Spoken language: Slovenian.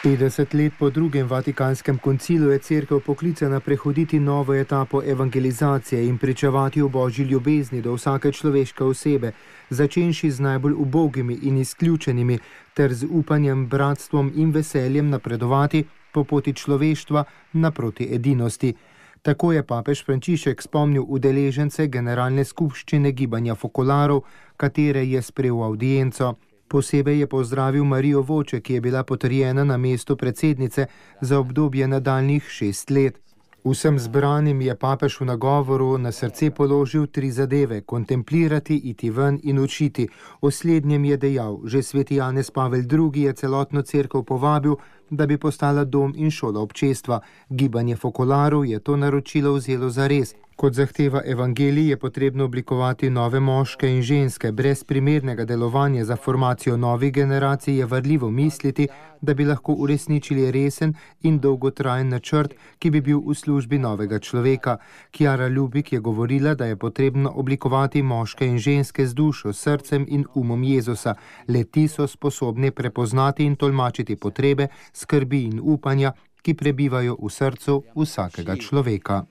50 let po drugem Vatikanskem koncilu je cerkev poklicana prehoditi novo etapo evangelizacije in pričevati o božji ljubezni do vsake človeške osebe, začenši z najbolj ubogimi in izključenimi, ter z upanjem, bratstvom in veseljem napredovati po poti človeštva naproti edinosti. Tako je papež Frančišek spomnil udeležence generalne skupščine gibanja Fokolarov, katere je sprejel avdienco. Posebej je pozdravil Marijo Voče, ki je bila potrjena na mesto predsednice za obdobje nadaljnjih 6 let. Vsem zbranim je papež v nagovoru na srce položil 3 zadeve: kontemplirati, iti ven in učiti. O slednjem je dejal: že sveti Janez Pavel II. Je celotno cerkev povabil, da bi postala dom in šola občestva. Gibanje Fokolarov je to naročilo vzelo zares. Kot zahteva evangelij je potrebno oblikovati nove moške in ženske. Brez primernega delovanja za formacijo novih generacij je varljivo misliti, da bi lahko uresničili resen in dolgotrajen načrt, ki bi bil v službi novega človeka. Chiara Lubich je govorila, da je potrebno oblikovati moške in ženske z dušo, srcem in umom Jezusa. Le ti so sposobni prepoznati in tolmačiti potrebe, skrbi in upanja, ki prebivajo v srcu vsakega človeka.